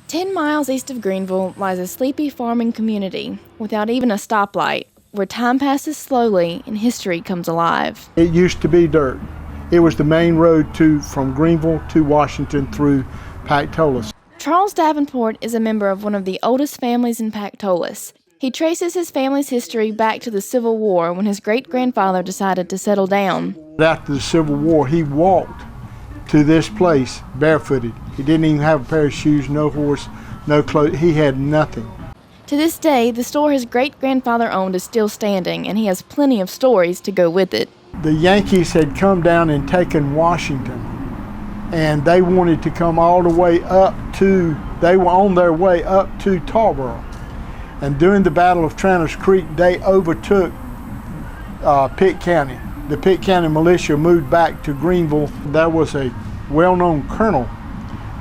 10 miles east of Greenville lies a sleepy farming community without even a stoplight, where time passes slowly and history comes alive. It used to be dirt. It was the main road from Greenville to Washington through Pactolus. Charles Davenport is a member of one of the oldest families in Pactolus. He traces his family's history back to the Civil War when his great-grandfather decided to settle down. After the Civil War, he walked to this place barefooted. He didn't even have a pair of shoes, no horse, no clothes. He had nothing. To this day, the store his great-grandfather owned is still standing, and he has plenty of stories to go with it. The Yankees had come down and taken Washington, and they wanted to come all the way up to, they were on their way up to Tarboro. And during the Battle of Tranners Creek, they overtook Pitt County. The Pitt County militia moved back to Greenville. There was a well-known colonel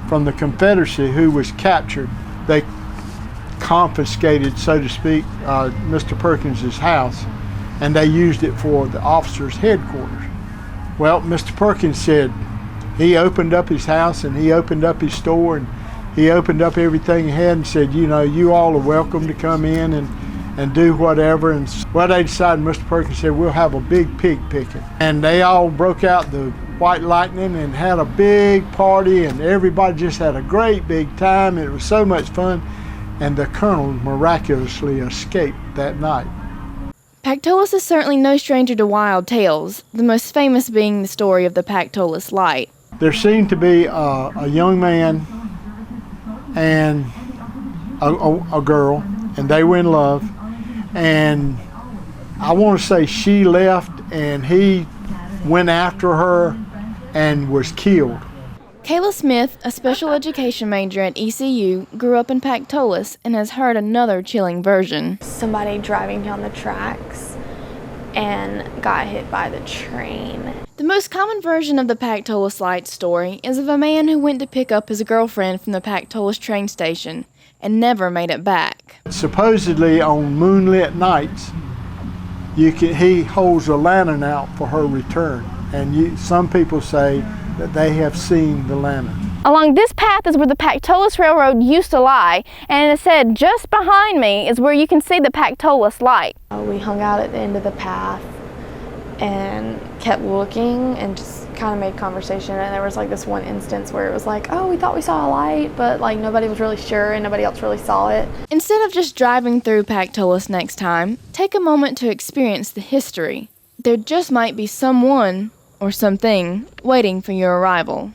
from the Confederacy who was captured. They confiscated, so to speak, Mr. Perkins's house, and they used it for the officers' headquarters. Well, Mr. Perkins said he opened up his house and he opened up his store and he opened up everything he had and said, you know, you all are welcome to come in and do whatever. And well, they decided, Mr. Perkins said, we'll have a big pig picking. And they all broke out the white lightning and had a big party, and everybody just had a great big time. It was so much fun. And the colonel miraculously escaped that night. Pactolus is certainly no stranger to wild tales, the most famous being the story of the Pactolus Light. There seemed to be a young man and a girl, and they were in love, and I want to say she left and he went after her and was killed. Kayla Smith, a special education major at ECU, grew up in Pactolus and has heard another chilling version. Somebody driving down the tracks and got hit by the train. The most common version of the Pactolus Light story is of a man who went to pick up his girlfriend from the Pactolus train station and never made it back. Supposedly on moonlit nights, he holds a lantern out for her return, and some people say that they have seen the lantern. Along this path is where the Pactolus Railroad used to lie, and it said just behind me is where you can see the Pactolus Light. We hung out at the end of the path and kept looking and just kind of made conversation, and there was like this one instance where it was like, oh, we thought we saw a light, but like nobody was really sure and nobody else really saw it. Instead of just driving through Pactolus next time, take a moment to experience the history. There just might be someone or something waiting for your arrival.